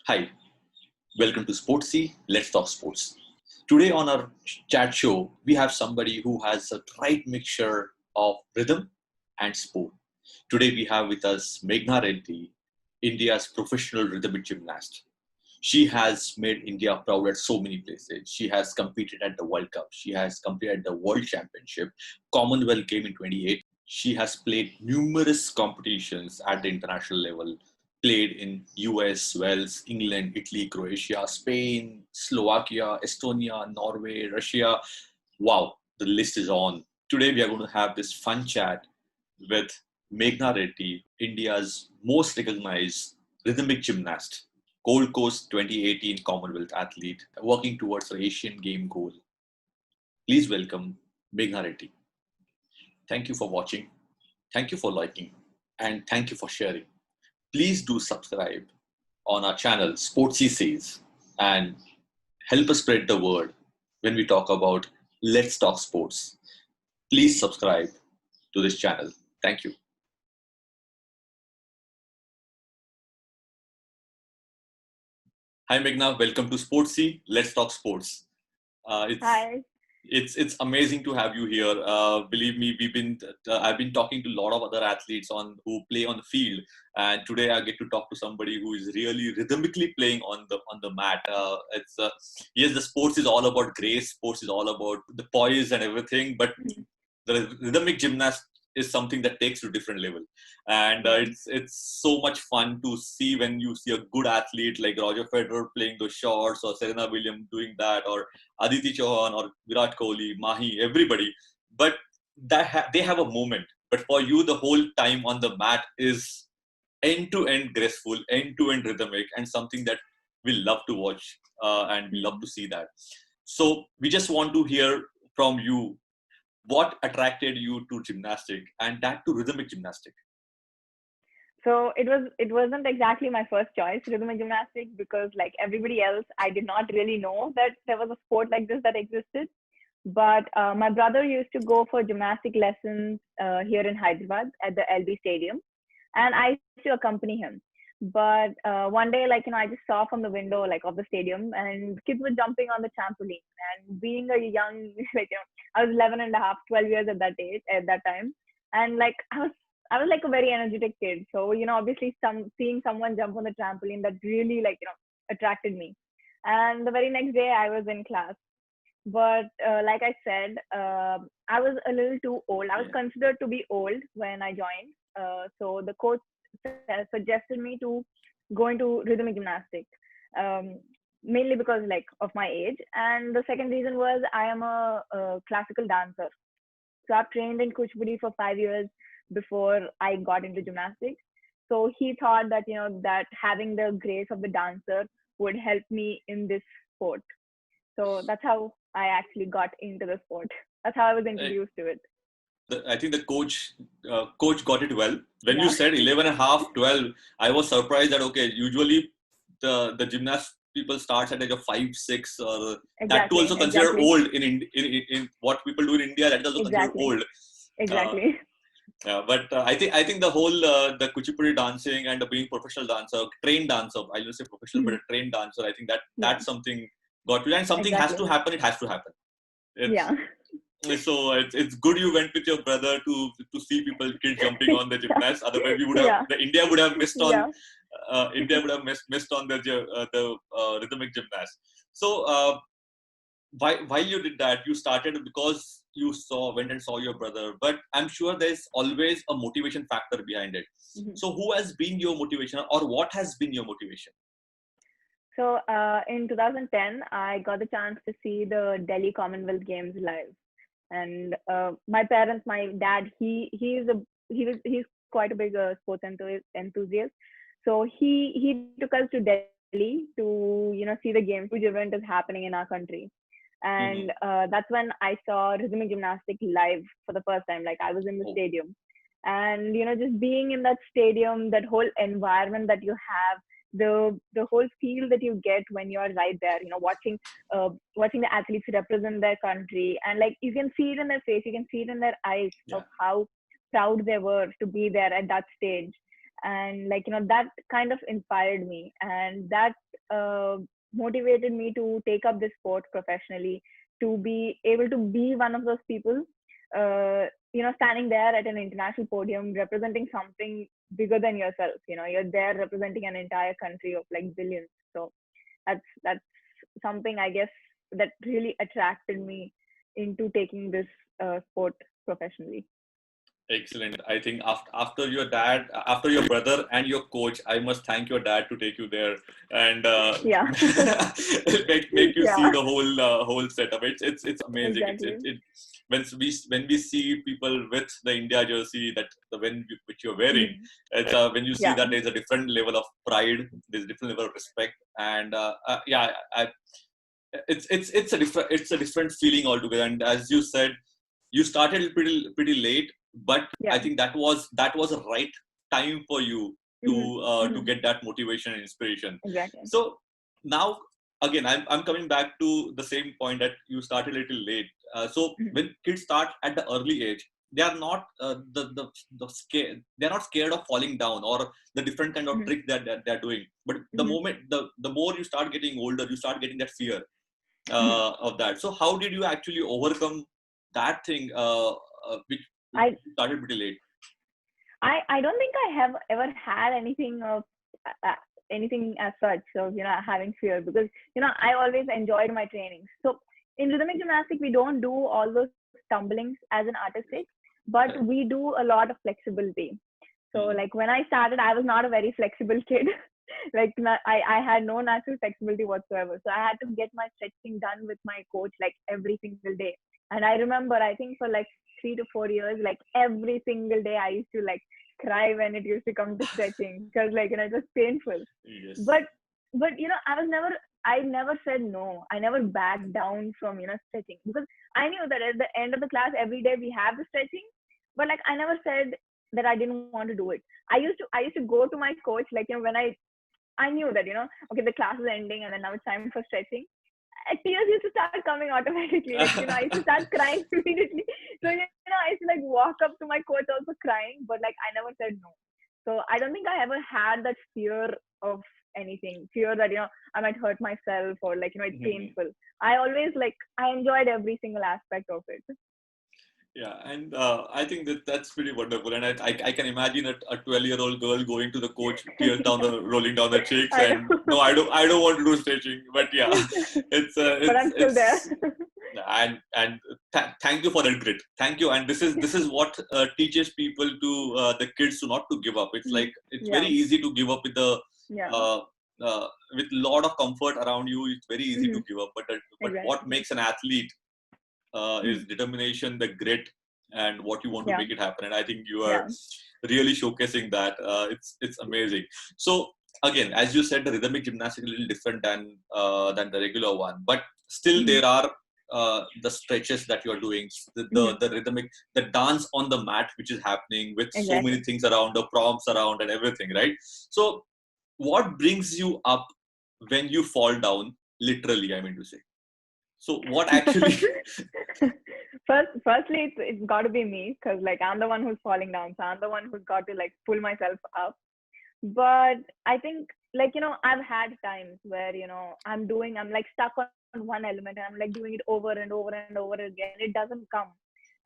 Hi, welcome to Sportsy. Let's talk sports. Today on our chat show, we have somebody who has a right mixture of rhythm and sport. Today we have with us Meghna Reddy, India's professional rhythmic gymnast. She has made India proud at so many places. She has competed at the World Cup. She has competed at the World Championship, Commonwealth Game in 28. She has played numerous competitions at the international level, played in US, Wales, England, Italy, Croatia, Spain, Slovakia, Estonia, Norway, Russia. Wow, the list is on. Today we are going to have this fun chat with Meghna Reddy, India's most recognized rhythmic gymnast, Gold Coast 2018 Commonwealth athlete, working towards her Asian game goal. Please welcome Meghna Reddy. Thank you for watching. Thank you for liking. And thank you for sharing. Please do subscribe on our channel, Sportsy Says, and help us spread the word when we talk about Let's Talk Sports. Please subscribe to this channel. Thank you. Hi, Meghna. Welcome to Sportsy. Let's Talk Sports. Hi. It's amazing to have you here. Believe me, I've been talking to a lot of other athletes who play on the field, and today I get to talk to somebody who is really rhythmically playing on the mat. Yes, the sports is all about grace. Sports is all about the poise and everything, but the rhythmic gymnast is something that takes to a different level, and it's so much fun to see when you see a good athlete like Roger Federer playing those shots, or Serena Williams doing that, or Aditi Chauhan or Virat Kohli, Mahi, everybody. But they have a moment. But for you, the whole time on the mat is end-to-end graceful, end-to-end rhythmic, and something that we love to watch, and we love to see that. So we just want to hear from you what attracted you to gymnastic, and that to rhythmic gymnastic. So it wasn't exactly my first choice, rhythmic gymnastics, because like everybody else, I did not really know that there was a sport like this that existed. But my brother used to go for gymnastic lessons here in Hyderabad at the LB Stadium, and I used to accompany him. But one day, like I just saw from the window like of the stadium, and kids were jumping on the trampoline. And being a young, I was 11 and a half, 12 years at that age at that time, and like I was like a very energetic kid. So obviously, seeing someone jump on the trampoline, that really attracted me. And the very next day, I was in class, but like I said, I was a little too old. I was considered to be old when I joined. So the coach suggested me to go into rhythmic gymnastics, um, mainly because like of my age. And the second reason was I am a classical dancer. So I've trained in Kuchipudi for 5 years before I got into gymnastics. So he thought that that having the grace of the dancer would help me in this sport. So that's how I actually got into the sport. That's how I was introduced to it. I think the coach got it well. When you Yeah, said 11 and a half, 12, I was surprised that, okay, usually the gymnast people starts at age of 5, 6, or that too exactly, also considered exactly, old in what people do in India. That is also considered exactly, old. Uh, exactly. but I think the whole the kuchipudi dancing and being professional dancer, trained dancer. I don't say professional, but a trained dancer. I think Yeah, that's something got to, and something has to exactly. happen. It has to happen. It's Yeah. so it's good you went with your brother to see people kids jumping on the gymnast. Otherwise, we would have Yeah, the India would have missed on yeah. India would have missed on the rhythmic gymnast. So while you did that, you started because you went and saw your brother. But I'm sure there's always a motivation factor behind it. Mhm. So who has been your motivation, or what has been your motivation? So in 2010, I got the chance to see the Delhi Commonwealth Games live, and my parents, my dad, he's quite a big sports enthusiast. So he took us to Delhi to see the games. Huge event is happening in our country, Mm-hmm. and that's when I saw rhythmic gymnastics live for the first time. Like I was in the Oh, stadium, and just being in that stadium, that whole environment that you have, the whole feel that you get when you're right there, watching the athletes represent their country, and like you can see it in their face, you can see it in their eyes of Yeah. how proud they were to be there at that stage. And like that kind of inspired me, and that uh, motivated me to take up this sport professionally, to be able to be one of those people, standing there at an international podium representing something bigger than yourself. You're there representing an entire country of like billions. So that's something, I guess, that really attracted me into taking this sport professionally. Excellent. I think after your dad, after your brother and your coach, I must thank your dad to take you there and Yeah. make you see Yeah, the whole setup. It's amazing. exactly. When we see people with the India jersey which you're wearing, Mhm. it's when you see Yeah. that there's a different level of pride, there's a different level of respect, and yeah, it's a different feeling altogether. And as you said, you started pretty late, but I Yeah. think that was a right time for you to Hmm. to Hmm. get that motivation and inspiration. Exactly. So now again, I'm coming back to the same point that you started a little late. So Hmm. when kids start at the early age, they are not they're not scared of falling down or the different kind of Hmm. trick that they're doing. But the Hmm. moment the more you start getting older, you start getting that fear Hmm. of that. So how did you actually overcome that thing, which I started pretty late? I don't think I have ever had anything as such of having fear, because I always enjoyed my trainings. So in rhythmic gymnastics we don't do all those stumblings as an artistic, but Right. we do a lot of flexibility. So Hmm. like when I started, I was not a very flexible kid. Like I had no natural flexibility whatsoever. So I had to get my stretching done with my coach like every single day. And I remember, I think for like 3 to 4 years, like every single day I used to like cry when it used to come to stretching, because like it was painful. Yes. But I never said no. I never backed down from stretching, because I knew that at the end of the class every day we have the stretching. But like I never said that I didn't want to do it. I used to go to my coach, like when I knew that okay, the class is ending and then now it's time for stretching. Tears used to start coming automatically. Like I used to start crying immediately. So I used to like walk up to my coach also crying, but like I never said no. So I don't think I ever had that fear of anything, fear that I might hurt myself, or like it's Mhm. painful. I always like I enjoyed every single aspect of it. Yeah, and I think that's pretty wonderful. And I can imagine a 12-year-old girl going to the coach, tears Yeah, rolling down the cheeks, I and know. no, I don't want to do stretching. But yeah, it's But I'm still there. it's and thank you for that grit. Thank you. And this is what teaches people to the kids to not to give up. It's like it's very Yeah, easy to give up yeah. uh, with a lot of comfort around you. It's very easy to Hmm. give up. But what Exactly. makes an athlete is Mhm. determination, the grit, and what you want to Yeah, make it happen. And I think you are yeah. really showcasing that. It's amazing. So again, as you said, the rhythmic gymnastics is a little different than the regular one, but still Hmm. there are the stretches that you are doing, Hmm. the rhythmic, the dance on the mat, which is happening with so many Exactly. things around, the prompts around, and everything, right? So what brings you up when you fall down? Literally, I mean to say. So what actually? Firstly, it's got to be me, because like I'm the one who's falling down, so I'm the one who's got to like pull myself up. But I think like I've had times where I'm like stuck on one element, and I'm like doing it over and over and over again. It doesn't come,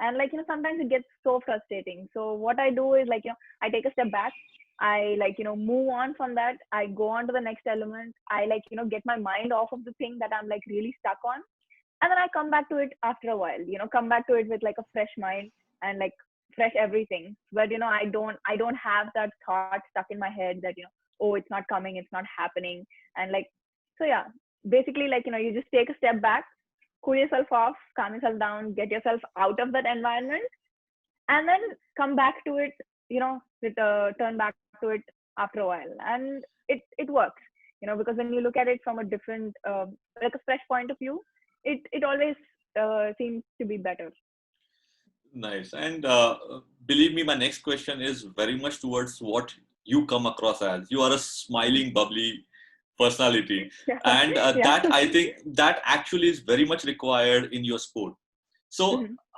and like sometimes it gets so frustrating. So what I do is like I take a step back. I like move on from that. I go on to the next element. I like get my mind off of the thing that I'm like really stuck on, and then I come back to it after a while. Come back to it with like a fresh mind and like fresh everything. But I don't have that thought stuck in my head that oh, it's not coming, it's not happening. And like, so yeah, basically like you just take a step back, cool yourself off, calm yourself down, get yourself out of that environment, and then come back to it, turn back to it after a while. And it works, because when you look at it from a different like a fresh point of view, it always seems to be better. Nice. And believe me, my next question is very much towards what you come across as. You are a smiling, bubbly personality, Yeah. and Yeah. that I think that actually is very much required in your sport. So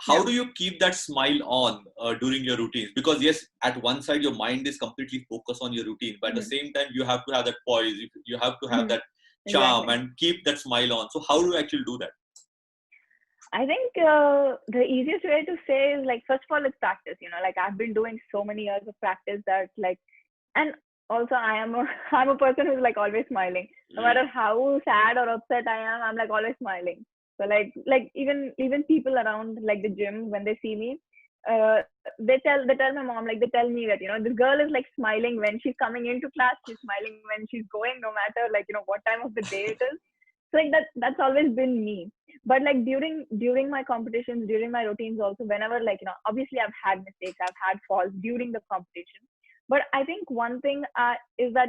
how Yeah. do you keep that smile on during your routines? Because yes, at one side your mind is completely focused on your routine, but at the same time you have to have that poise. You have to have that charm Exactly. and keep that smile on. So how do you actually do that? I think the easiest way to say is like, first of all, it's practice. Like I've been doing so many years of practice that like, and also I'm a person who's like always smiling. No matter how sad or upset I am, I'm like always smiling. So like even people around like the gym, when they see me, uh, they tell my mom, like they tell me that this girl is like smiling when she's coming into class, she's smiling when she's going, no matter like what time of the day it is. So like that's always been me. But like during my competitions, during my routines also, whenever like obviously I've had mistakes, I've had falls during the competition. But I think one thing is that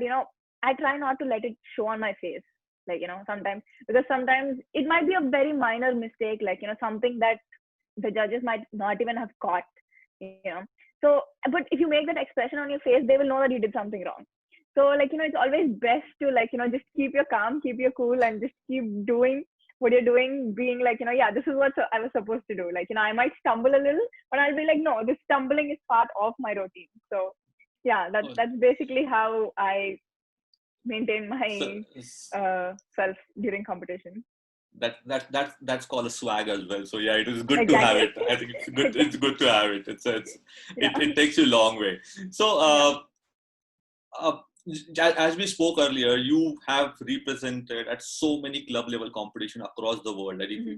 I try not to let it show on my face, like sometimes, because sometimes it might be a very minor mistake, like something that the judges might not even have caught, you know so but if you make that expression on your face, they will know that you did something wrong. So like it's always best to like just keep your calm, keep your cool, and just keep doing what you're doing, being like yeah, this is what I was supposed to do. Like I might stumble a little, but I'll be like, no, this stumbling is part of my routine. So yeah, that's basically how I maintain So, my self during competition. that's called a swag as well. So yeah, it is good to have Exactly. it. I think it's good. It's Exactly. good to have it. Yeah. It takes you a long way. So Yeah. uh, as we spoke earlier, you have represented at so many club level competition across the world. Like Hmm.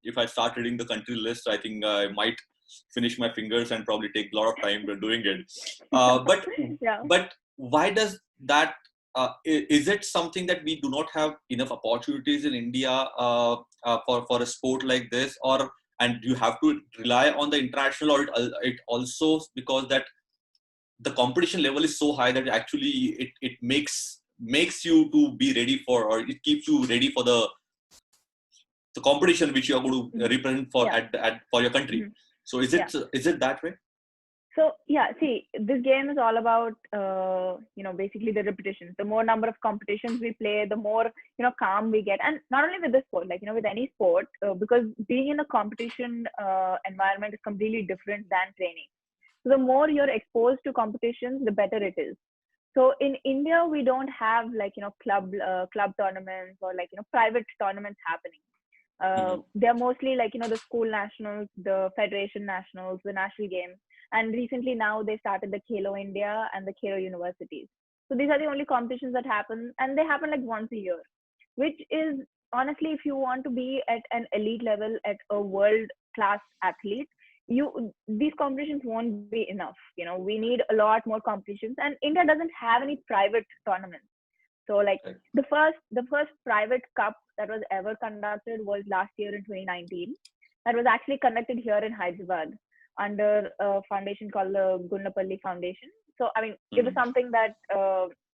if I start reading the country list, I think I might finish my fingers and probably take a lot of time doing it. But Yeah. but why does that? Is it something that we do not have enough opportunities in India for a sport like this, or and you have to rely on the international, or it also because that the competition level is so high that actually it makes you to be ready for, or it keeps you ready for the competition which you are going to Hmm. represent for Yeah. at for your country. Hmm. So Yeah. is it that way? So yeah, see, this game is all about basically the repetitions. The more number of competitions we play, the more calm we get. And not only with this sport, like with any sport, because being in a competition environment is completely different than training. So the more you're exposed to competitions, the better it is. So in India, we don't have like club tournaments or like private tournaments happening. Mm-hmm. They're mostly like the school nationals, the federation nationals, the national games, and recently now they started the Khelo India and the Khelo Universities. So these are the only competitions that happen, and they happen like once a year, which is honestly, if you want to be at an elite level, at a world class athlete, these competitions won't be enough. We need a lot more competitions, and India doesn't have any private tournaments. So like Right. the first private cup that was ever conducted was last year in 2019. That was actually conducted here in Hyderabad under a foundation called the Gunnapalli Foundation. So I mean, it was Mm-hmm. something that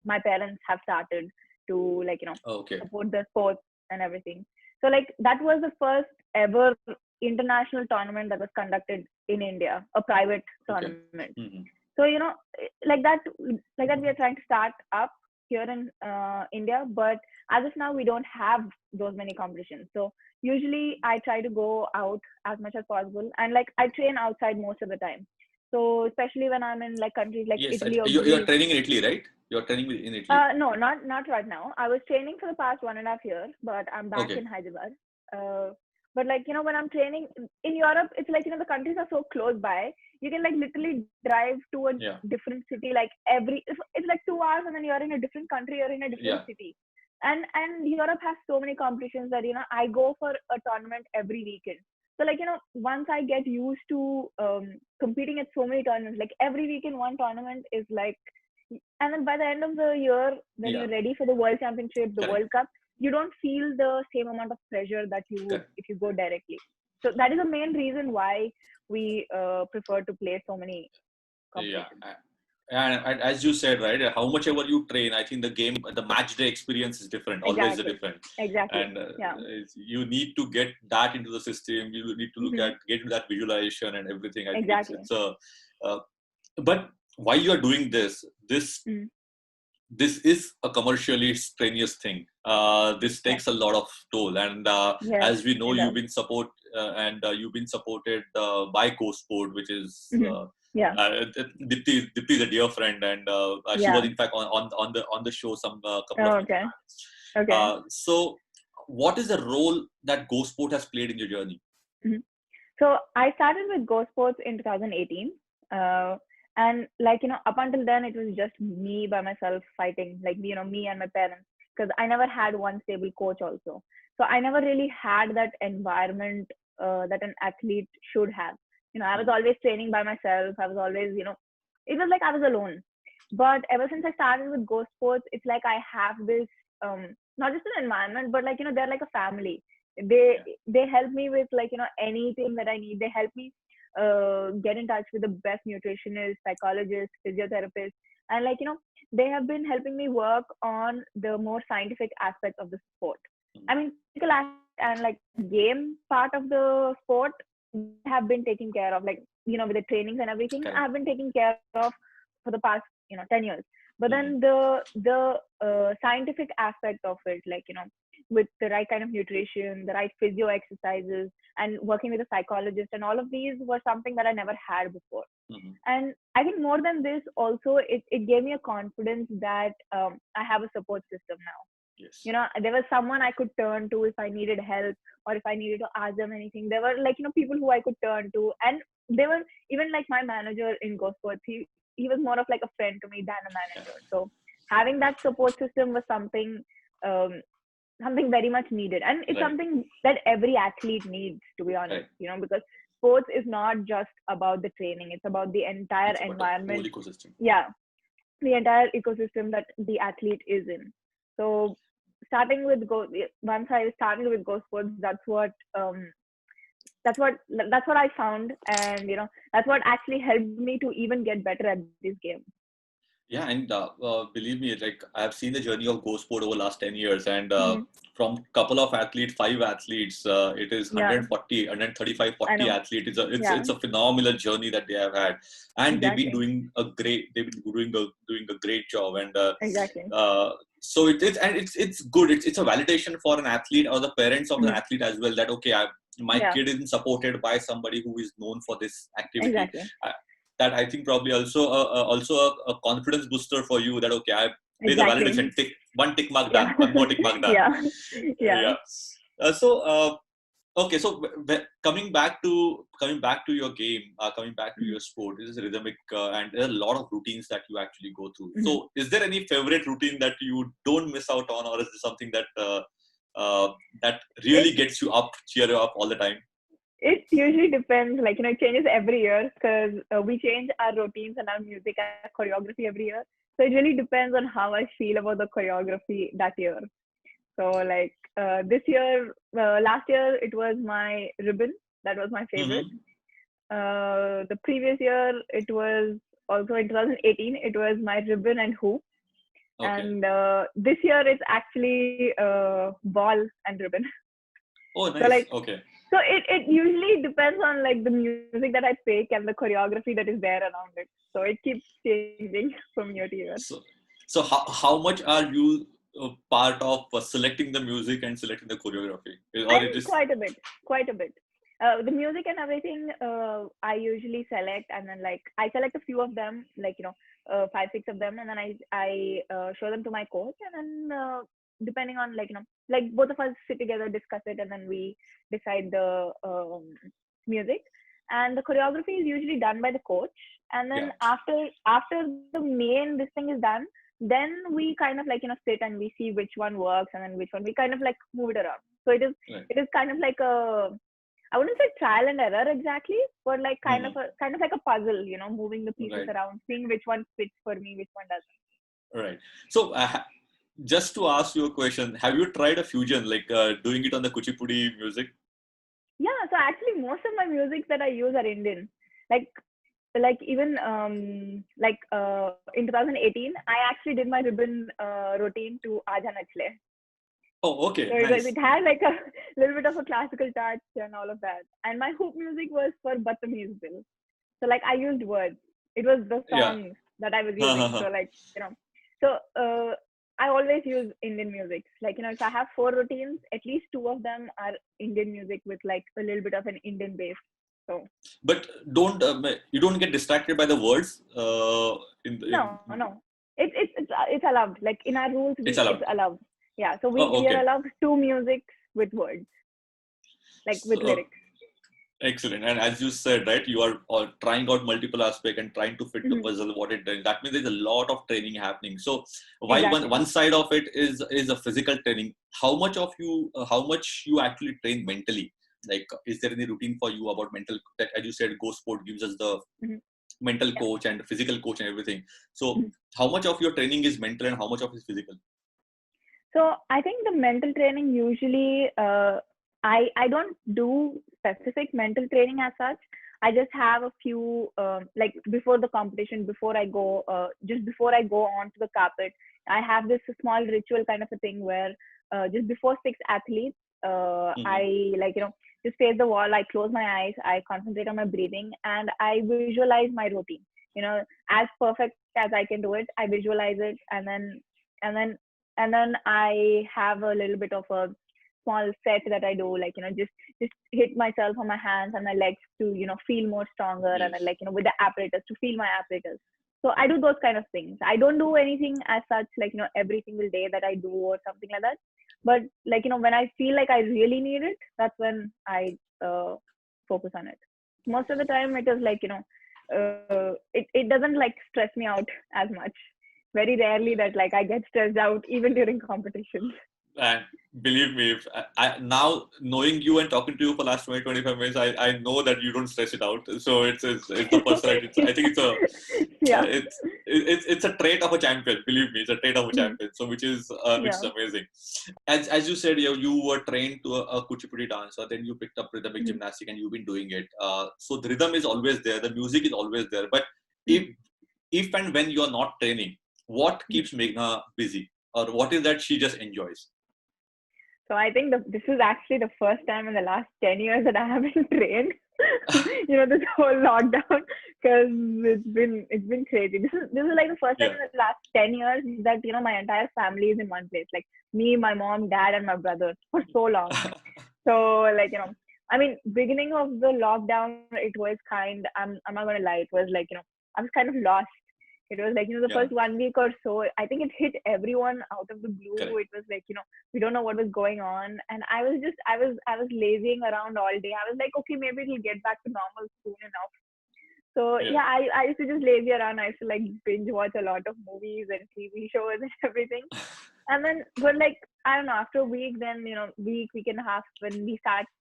my parents have started to like Okay. support the sports and everything. So like that was the first ever international tournament that was conducted in India, a private Okay. tournament. Mm-hmm. So like that we are trying to start up here in India, but as of now we don't have those many competitions. So usually I try to go out as much as possible, and like I train outside most of the time. So especially when I'm in like countries like Yes, Italy or you are Greece. training in Italy, right? You are training in Italy. No, not right now. I was training for the past 1.5 years, but I'm back Okay. in Hyderabad. Uh, but like when I'm training in Europe, it's like the countries are so close by. You can like literally drive to a Yeah. different city. Like it's like 2 hours, and then you're in a different country. You're in a different Yeah. city. And Europe has so many competitions that I go for a tournament every weekend. So like once I get used to competing at so many tournaments, like every weekend one tournament is like, and then by the end of the year, when Yeah. you're ready for the World Championship, the Correct. World Cup, you don't feel the same amount of pressure that you would Correct. if you go directly. So that is the main reason why we prefer to play so many Yeah. competitions. And as you said, right, how much ever you train, I think the match day experience is different, always Exactly. different. Exactly. And Yeah. you need to get that into the system. You need to Hmm. get into that visualization and everything. I think Exactly. it's a, uh, but while you are doing this, Mm. this is a commercially strenuous thing. This Yeah. takes a lot of toll, and Yes, as we know, it does. you've been supported by GoSport, which is Mhm. Yeah. Dipti is a dear friend, and she was Yeah. in fact on the show some couple Oh, of months okay. back. Okay. So, what is the role that GoSport has played in your journey? Mhm. So I started with Go Sports in 2018. And like, up until then, it was just me by myself fighting, like, me and my parents, because I never had one stable coach also. So I never really had that environment that an athlete should have. I was Mhm. always training by myself. I was always, it was like I was alone. But ever since I started with Go Sports, it's like I have this, not just an environment, but like, they're like a family. they Yeah. they help me with, like, anything that I need. They help me get in touch with the best nutritionists, psychologists, physiotherapists, and, like, they have been helping me work on the more scientific aspects of the sport. Mhm. I mean, physical aspect and, like, game part of the sport have been taken care of, like, with the trainings and everything. Correct. I've been taken care of for the past 10 years. But Mhm. then the scientific aspect of it, like, with the right kind of nutrition, the right physio exercises, and working with a psychologist, and all of these were something that I never had before. Mhm. And I think more than this, also, it gave me a confidence that I have a support system now. Yes. There was someone I could turn to if I needed help, or if I needed to ask them anything. There were, like, people who I could turn to, and they were even like my manager in GoSports. He was more of like a friend to me than a manager. So having that support system was um, something very much needed, and it's Right. something that every athlete needs, to be honest. Right. Because sports is not just about the training; it's about the entire It's about the whole environment. ecosystem. Yeah, the entire ecosystem that the athlete is in. So starting with once I started with Go Sports, that's what I found, and that's what actually helped me to even get better at this game. Yeah, and believe me, like I have seen the journey of GoSport over the last 10 years, and Hmm. from couple of athletes, 5 athletes, it is Yeah, 140, 135, I 40 know. athletes. It's Yeah, a phenomenal journey that they have had, and exactly, they've been doing a great job, and exactly. uh, so it is, and it's good. It's a validation for an athlete or the parents of an Hmm. athlete as well, that okay, my Yeah, kid is supported by somebody who is known for this activity. exactly, That I think probably also a confidence booster for you, that okay, there's a exactly. validation, tick mark Yeah, done, one more tick mark done. yeah, yeah. Yeah. So okay, so coming back to your game, coming back to Mhm. your sport, this is rhythmic, and there are a lot of routines that you actually go through. Mhm. So is there any favorite routine that you don't miss out on, or is there something uh, that really It gets you up, cheer you up all the time? it usually depends. Like, it changes every year, because we change our routines and our music and choreography every year. So it really depends on how I feel about the choreography that year. So, like, this year, last year it was my ribbon. That was my favorite. Mm-hmm. The previous year it was also in 2018. It was my ribbon and hoop. Okay. And this year it's actually ball and ribbon. Oh, So, nice. like, Okay. so it usually depends on, like, the music that I pick and the choreography that is there around it. So it keeps changing from year to year. So, so how much are you part of selecting the music and selecting the choreography, I or it think is quite a bit, quite a bit. The music and everything, I usually select, and then, like, I select a few of them, like, five, six of them, and then I show them to my coach, and then depending on, like, like, both of us sit together, discuss it, and then we decide the music. And the choreography is usually done by the coach, and yeah, then after the main this thing is done, then we kind of, like, sit and we see which one works, and then which one we kind of, like, move it around. So right. it is kind of like I wouldn't say trial and error exactly, but like Hmm. kind of like a puzzle, moving the pieces Right, around, seeing which one fits for me, which one doesn't. right. So just to ask you a question, have you tried a fusion, like doing it on the Kuchipudi music? Yeah, so actually most of my music that I use are Indian. Like even in 2018, I actually did my ribbon routine to Aaja Nachle. Oh, okay, So nice. it had like a little bit of a classical touch and all of that. And my hook music was for Batamiz Dil. So, like, I used words. It was the Yeah, song. that I was using. So like, so I always use Indian music. Like, if I have 4 routines, at least 2 of them are Indian music with like a little bit of an Indian bass. So, but don't you don't get distracted by the words no, it's allowed. Like in our rules, it's it's allowed. allowed. Yeah, so Oh, we are okay. allowed 2 music with words, like with So, lyrics. excellent. And as you said, right, you are trying out multiple aspects and trying to fit the Hmm. puzzle what it does. That means there's a lot of training happening. So while Exactly. one side of it is a physical training, how much you actually train mentally? Like, is there any routine for you about mental? That, as you said, Go Sport gives us the Hmm. mental Yeah. coach and physical coach and everything. So Mhm. how much of your training is mental and how much of it is physical? So I think the mental training usually, I don't do specific mental training as such. I just have a few like before the competition, before I go, just before I go onto the carpet, I have this small ritual kind of a thing where just before 6 athletes, Mm-hmm. I like just face the wall. I close my eyes, I concentrate on my breathing, and I visualize my routine. As perfect as I can do it, I visualize it, and then I have a little bit of a small set that I do, like just hit myself on my hands and my legs to feel more stronger, and then Yes. like with the apparatus to feel my apparatus. So I do those kind of things. I don't do anything as such like every single day that I do or something like that. But like when I feel like I really need it, that's when I focus on it. Most of the time, it is like it doesn't like stress me out as much. Very rarely that like I get stressed out even during competitions. And believe me, if now knowing you and talking to you for last 20-25 minutes, I know that you don't stress it out. So it's the personality. I think Yeah. it's a trait of a champion. Believe me, it's a trait of a Mhm. champion. So which is Yeah. amazing. As you said, you were trained to a Kuchipudi dancer, then you picked up rhythmic Mhm. gymnastic, and you've been doing it. So the rhythm is always there, the music is always there. But Mhm. if and when you are not training, what Mhm. keeps Meghna busy, or what is that she just enjoys? So I think this is actually the first time in the last 10 years that I haven't trained. This whole lockdown, because it's been crazy. This is like the first time Yeah. in the last 10 years that my entire family is in one place. Like me, my mom, dad, and my brother for so long. So like I mean, beginning of the lockdown, it was kind. I'm not gonna lie, it was like I was kind of lost. It was like the Yeah. first 1 week or so. I think it hit everyone out of the blue. Correct. It was like we don't know what was going on, and I was lazying around all day. I was like, okay, maybe it'll get back to normal soon enough. So Yeah. yeah, I used to just lazy around. I used to like binge watch a lot of movies and TV shows and everything. And then, but like, I don't know, after a week, then, week and a half, when we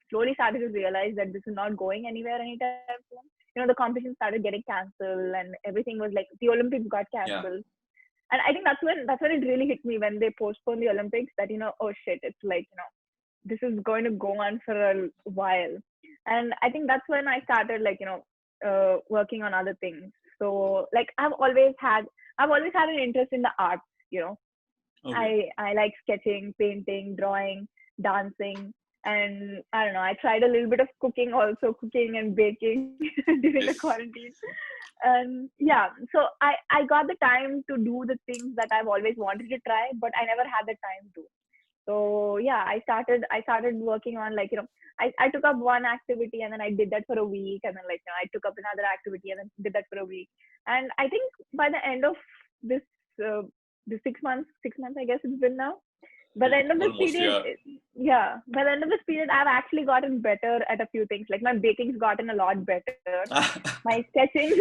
slowly started to realize that this is not going anywhere anytime soon. The competition started getting canceled and everything was like, the Olympics got Yeah. canceled. And I think that's when it really hit me when they postponed the Olympics that, oh shit, it's like, this is going to go on for a while. And I think that's when I started like, working on other things. So like I've always had an interest in the arts, you know Okay. I like sketching, painting, drawing, dancing, and I don't know. I tried a little bit of cooking also, cooking and baking during the Yes. quarantine. And yeah, so I got the time to do the things that I've always wanted to try, but I never had the time to. So yeah, I started working on like I took up one activity and then I did that for a week, and then like I took up another activity and then did that for a week. And I think by the end of this uh, the 6 months I guess it's been now. By the Yeah. end of this Almost. period, Yeah. yeah, by the end of this period, I've actually gotten better at a few things. Like my baking's gotten a lot better. My sketching,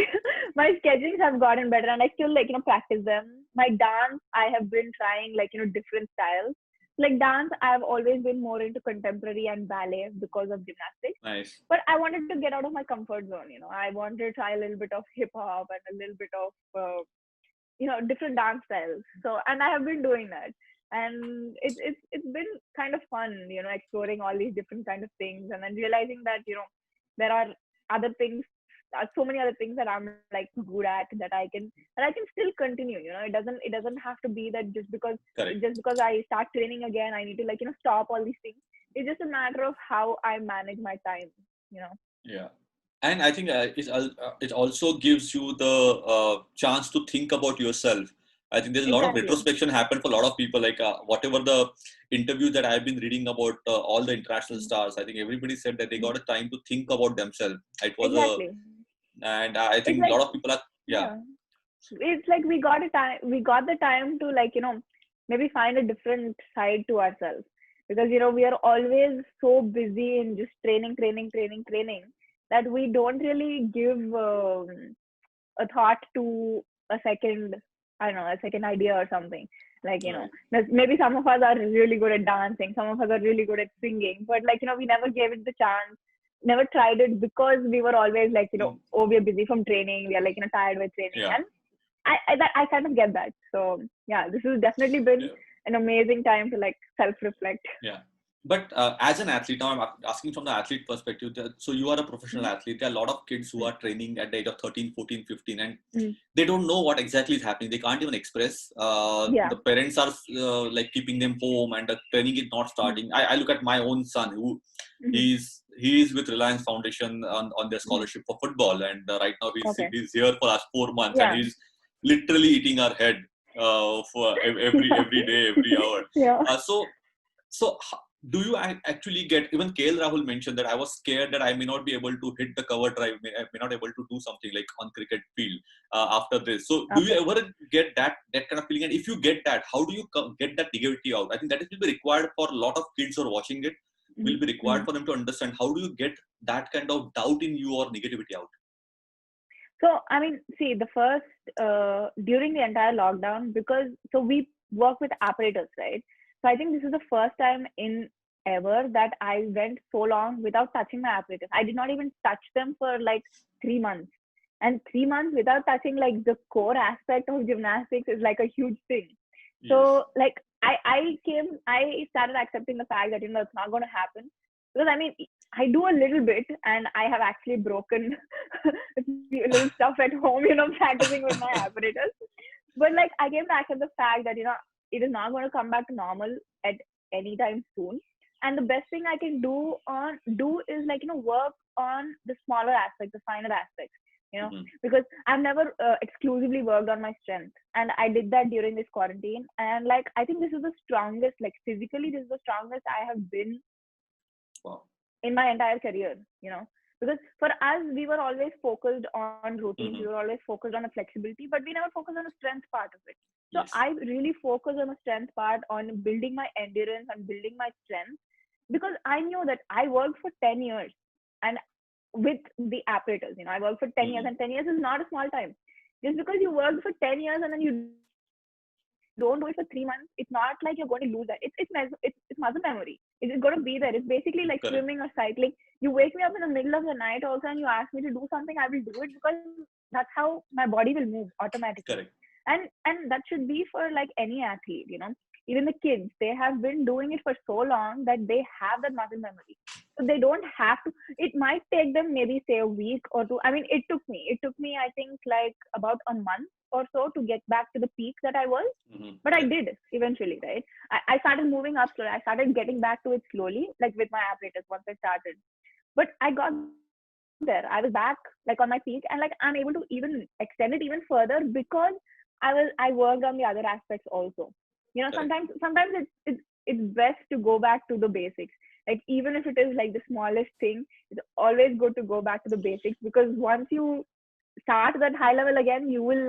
my sketchings have gotten better, and I still like practice them. My dance, I have been trying like different styles. Like dance, I've always been more into contemporary and ballet because of gymnastics. Nice. But I wanted to get out of my comfort zone. I wanted to try a little bit of hip hop and a little bit of different dance styles. So and I have been doing that, and it's been kind of fun, exploring all these different kind of things, and then realizing that there are other things, so many other things that I'm like good at that I can still continue. It doesn't have to be that Correct. just because I start training again I need to like stop all these things. It's just a matter of how I manage my time. you know Yeah. And I think it also gives you the chance to think about yourself. I think there's a lot of Exactly. retrospection happened for a lot of people. Like whatever the interviews that I've been reading about all the international Mm. stars, I think everybody said that they Mm. got a time to think about themselves. It was a, Exactly. and I It's think a like, lot of people are, yeah, yeah, it's like we got the time to, like, maybe find a different side to ourselves, because we are always so busy in just training, training, training, training, that we don't really give a thought to a second, I don't know, a second idea or something. Like, right. maybe some of us are really good at dancing, some of us are really good at singing, but, like, we never gave it the chance, never tried it, because we were always like, Mm, oh, we're busy from training, we are, like, tired with training. yeah. And I kind of get that. So yeah, this has definitely been Yeah. an amazing time to, like, self reflect. Yeah. But as an athlete, now I'm asking from the athlete perspective. So you are a professional Mm, athlete. There are a lot of kids who mm, are training at the age of 13, 14, 15, and mm. they don't know what exactly is happening. They can't even express. Yeah. The parents are like keeping them home, and the training is not Mm, starting. I look at my own son, who mm, he is with Reliance Foundation on their mm. scholarship for football, and right now Okay. he's here for last 4 months, and Yeah. he's literally eating our head for Yeah. every day, every hour. Yeah. So do you actually get, even KL Rahul mentioned that I was scared that I may not be able to hit the cover drive, I may not able to do something like on cricket field after this. So do you Okay. ever get that kind of feeling? And if you get that, how do you get that negativity out? I think that will be required for a lot of kids who are watching it. Will Mm, be required mm. for them to understand how do you get that kind of doubt in you or negativity out. So, I mean, see, the first, during the entire lockdown, because so we work with apparatus, right? So I think this is the first time in ever that I went so long without touching my apparatus. I did not even touch them for like 3 months. And 3 months without touching, like, the core aspect of gymnastics is like a huge thing. Yes. So, like, I started accepting the fact that, it's not going to happen, because, I mean, I do a little bit, and I have actually broken little stuff at home, practicing with my apparatus. But, like, I came to accept the fact that, it is not going to come back to normal at any time soon. And the best thing I can do is, like, work on the smaller aspects, the finer aspects, you know, Mhm. because I've never exclusively worked on my strength. And I did that during this quarantine. And, like, I think this is the strongest, like, physically, this is the strongest I have been Wow. in my entire career, because for us, we were always focused on routines, we were Hmm. always focused on the flexibility, but we never focused on the strength part of it. So Yes. I really focused on the strength part, on building my endurance and building my strength, because I knew that I worked for 10 years, and with the apparatus, I worked for 10 years, Hmm. and 10 years is not a small time. Just because you worked for 10 years and then you don't do it for 3 months, it's not like you're going to lose that. It's muscle memory. It's going to be there. It's basically like swimming or Correct. cycling. You wake me up in the middle of the night also and you ask me to do something, I will do it, because that's how my body will move automatically. Correct. And that should be for, like, any athlete, even the kids, they have been doing it for so long that they have that muscle memory, so they don't have to. It might take them maybe, say, a week or two. I mean, it took me, I think, like, about a month or so to get back to the peak that I was. Hmm. But I Correct. did eventually, right? I started moving up slowly. I started getting back to it slowly, like with my apparatus once I started. But I got there. I was back, like, on my peak, and, like, I'm able to even extend it even further, because I worked on the other aspects also. Correct. Sometimes it's best to go back to the basics. Like, even if it is like the smallest thing, it's always good to go back to the basics, because once you start that high level again, you will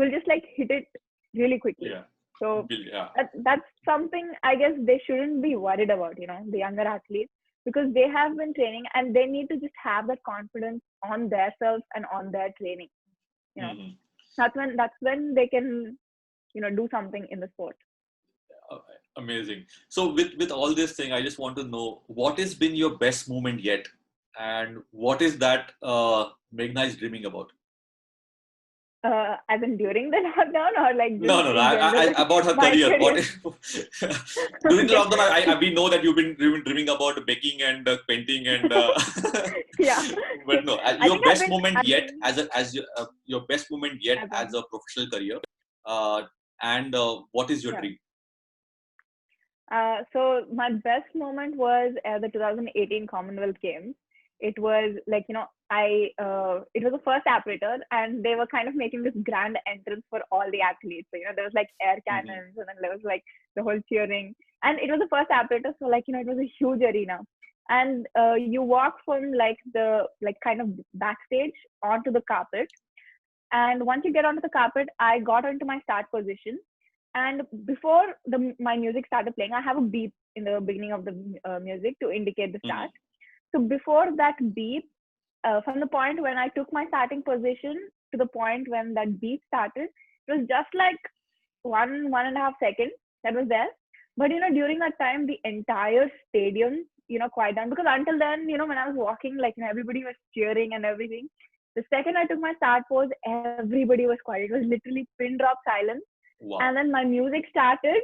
just, like, hit it really quickly. Yeah. So Yeah. that's something I guess they shouldn't be worried about, the younger athletes, because they have been training and they need to just have that confidence on themselves and on their training. You know, Hmm. that's when they can, do something in the sport. Uh, Amazing. So with all this thing, I just want to know what has been your best moment yet, and what is that Meghna is dreaming about? As in during the lockdown, or like No, just no, no. in general in About her my career. What career? is, during the Okay. lockdown? We know that you've been dreaming about baking and painting and. Yeah. But no, I your think best moment I've yet been as your best moment yet as as a a professional career, uh, and what is your yeah. dream? So my best moment was the 2018 Commonwealth Games. it was like, it was the first apparator, and they were kind of making this grand entrance for all the athletes. So, there was like air Hmm. cannons, and then there was like the whole cheering. And it was the first apparator, so like, it was a huge arena. And you walk from like the like kind of backstage onto the carpet. And once you get onto the carpet, I got into my start position. And before my music started playing, I have a beep in the beginning of the music to indicate the Hmm. start. So before that beep, from the point when I took my starting position to the point when that beep started, it was just like 1.5 seconds that was there. But during that time, the entire stadium, quiet down, because until then, when I was walking, like, everybody was cheering and everything. The second I took my start pose, everybody was quiet. It was literally pin drop silence. And Wow. then my music started,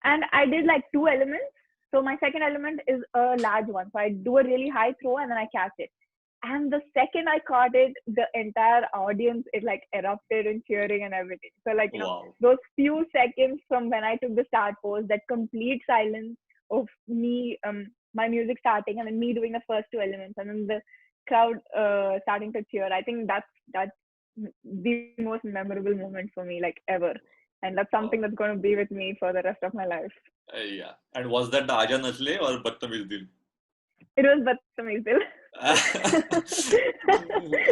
and I did like two elements. So my second element is a large one. So I do a really high throw and then I catch it. And the second I caught it, the entire audience, it like erupted in cheering and everything. So like, Wow. those few seconds from when I took the start pose, that complete silence of me, my music starting, and then me doing the first two elements, and then the crowd starting to cheer. I think that's the most memorable moment for me, like, ever. And that's something Wow. that's going to be with me for the rest of my life. Yeah. And was that the Aja Nachle or Badtameez Dil? It was Badtameez Dil.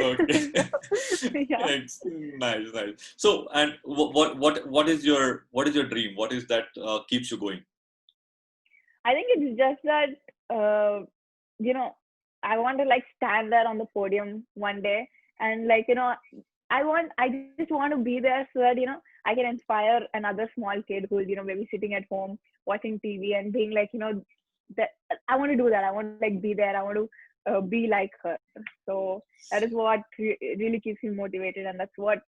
Okay. Yeah. Nice, nice. So, and what is your dream? What is that keeps you going? I think it's just that, uh, you know, I want to like stand there on the podium one day, and like, I just want to be there so that, I can inspire another small kid who's, maybe sitting at home watching TV and being like, that I want to do that. I want to like be there. I want to be like her. So that is what really keeps me motivated, and that's what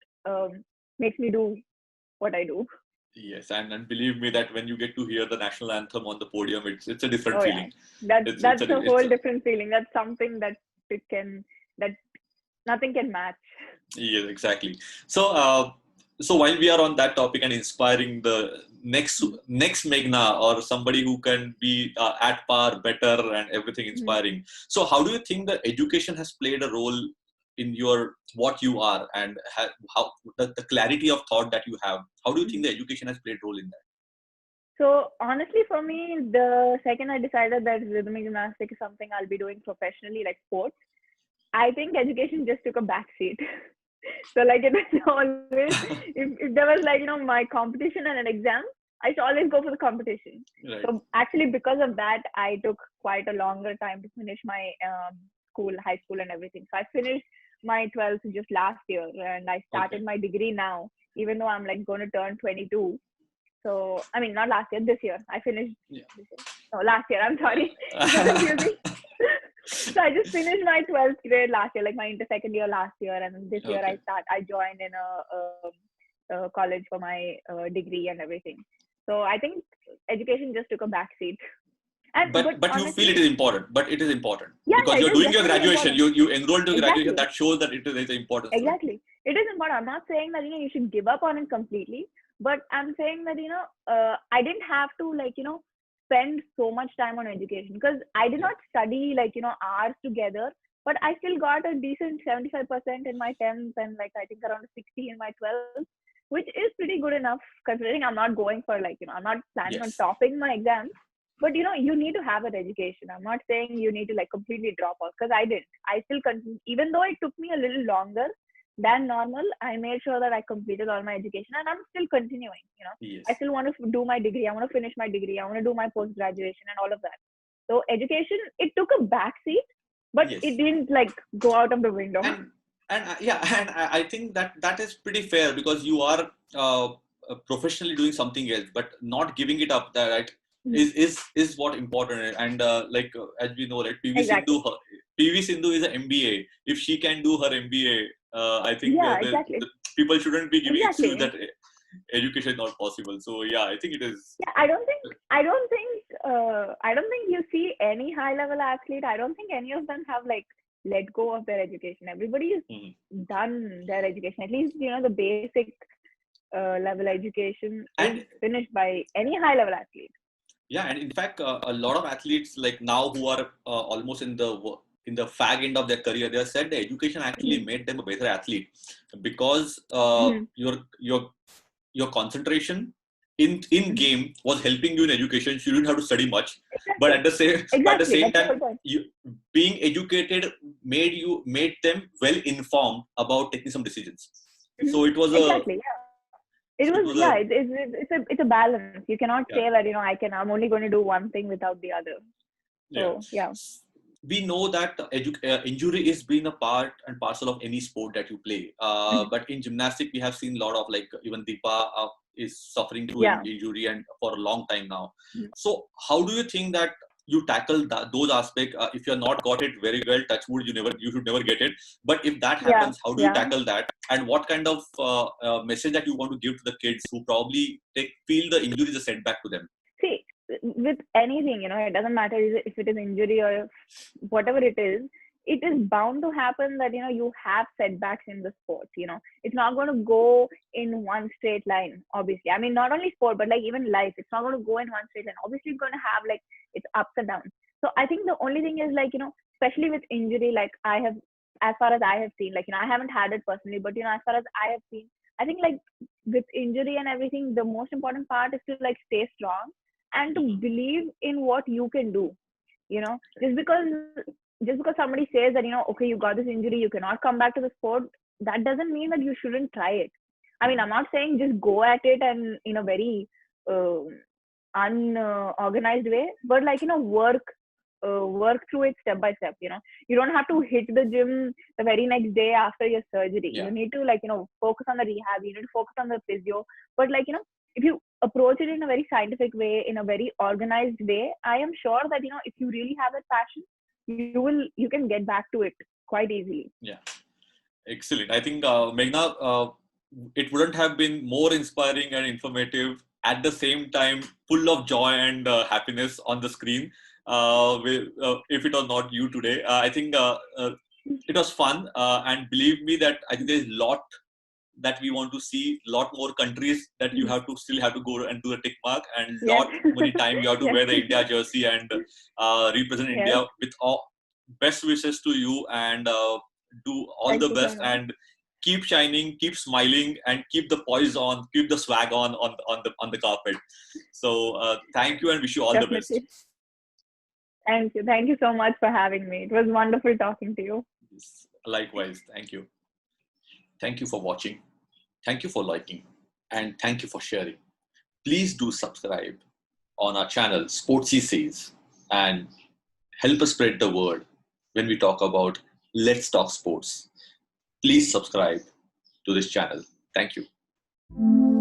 makes me do what I do. Yes, and believe me that when you get to hear the national anthem on the podium, it's a different Oh yeah, feeling. that's It's that's a a it's whole a, different feeling. That's something that it can that nothing can match. Yes, exactly. So, so while we are on that topic and inspiring the next Meghna or somebody who can be at par, better, and everything Mhm. inspiring. So, how do you think the education has played a role in your what you are and how the clarity of thought that you have? How do you think Mhm. the education has played a role in that? So honestly, for me, the second I decided that rhythmic gymnastics is something I'll be doing professionally, like sports, I think education just took a back seat. So like it was always, if there was like, my competition and an exam, I should always go for the competition. Right. So actually because of that, I took quite a longer time to finish my school, high school and everything. So I finished my 12th just last year, and I Okay. started my degree now, even though I'm like going to turn 22. So I mean, not last year, this year. I finished Yeah. this year. No, last year. I'm sorry. It's so confusing. So I just finished my 12th grade last year, like my inter second year last year, and this year Okay. I joined in a college for my degree and everything. So I think education just took a back seat. And but But you feel honestly, it is important. But it is important yeah, because yeah, it you're is doing your definitely graduation. important. You enrolled to graduation. Exactly. That shows that it is importance to it. Exactly. It is important. I'm not saying that, you should give up on it completely, but I'm saying that, I didn't have to like, spend so much time on education, because I did Yeah. not study like, hours together, but I still got a decent 75% in my 10th, and like I think around 60 in my 12th, which is pretty good enough considering I'm not going for like, I'm not planning on Yes. topping my exams. But you need to have an education. I'm not saying you need to like completely drop out, because I didn't. I still continue, even though it took me a little longer than normal. I made sure that I completed all my education, and I'm still continuing. I Yes. still want to do my degree. I want to finish my degree. I want to do my post graduation and all of that. So education, it took a backseat, but it Yes. didn't like go out of the window. And yeah, and I think that is pretty fair because you are professionally doing something else, but not giving it up. That right is what important. And as we know, right, Exactly. PV Sindhu is an MBA. If she can do her MBA, I think Yeah, exactly. the people shouldn't be giving excuse Exactly. that education is not possible. So yeah, I think it is. Yeah, I don't think you see any high level athlete. I don't think any of them have like let go of their education. Everybody has Mhm. done their education. At least, the basic level education is And finished by any high level athlete. yeah, and in fact, a lot of athletes like now who are almost in the in the fag end of their career, they said the education actually made them a better athlete because your concentration in game was helping you in education. So you didn't have to study much, but Exactly. at the same Exactly. That's the time, whole point. being educated made them well informed about taking some decisions. So it was a Exactly. Yeah. It so it was, was yeah, a it's a balance. You cannot yeah say that, I'm only going to do one thing without the other. yeah. So, yeah. We know that injury is being a part and parcel of any sport that you play. But in gymnastics, we have seen a lot of like even Deepa is suffering through Yeah. injury and for a long time now. Mhm. So how do you think that you tackle those aspects? If you're not got it very well, touch wood, you should never get it. But if that Yeah. happens, how do you Yeah. tackle that? And what kind of message that you want to give to the kids who probably feel the injury is a setback to them? See, with anything, it doesn't matter if it is injury or whatever it is bound to happen that, you have setbacks in the sport. It's not going to go in one straight line, obviously. I mean, not only sport, but like even life, it's not going to go in one straight line. Obviously, it's going to have like its ups and downs. So I think the only thing is like, especially with injury, like as far as I have seen, like, I haven't had it personally, but, as far as I have seen, I think like with injury and everything, the most important part is to like stay strong and to believe in what you can do. Just because somebody says that, okay, you got this injury, you cannot come back to the sport, that doesn't mean that you shouldn't try it. I mean, I'm not saying just go at it and in a very uh, unorganized way, but like, work through it step by step. You don't have to hit the gym the very next day after your surgery. Yeah. You need to like, focus on the rehab, you need to focus on the physio. But like, if you approach it in a very scientific way, in a very organized way, I am sure that, if you really have that passion, you can get back to it quite easily. Yeah, excellent. I think Meghna, it wouldn't have been more inspiring and informative at the same time, full of joy and happiness on the screen. If it was not you today, I think it was fun, and believe me that I think there's a lot that we want to see, lot more countries that you still have to go and do a tick mark, and Yes. lot many time you have to Yes. wear the India jersey and represent Yes. India. With all best wishes to you, and do all Thank the you so best, much. and keep shining, keep smiling, and keep the poise on, keep the swag on the carpet. So thank you and wish you all the best. Definitely. Thank you. Thank you so much for having me. It was wonderful talking to you. Likewise, thank you. Thank you for watching. Thank you for liking, and thank you for sharing. Please do subscribe on our channel Sportsy Says and help us spread the word when we talk about Let's Talk Sports. Please subscribe to this channel. Thank you.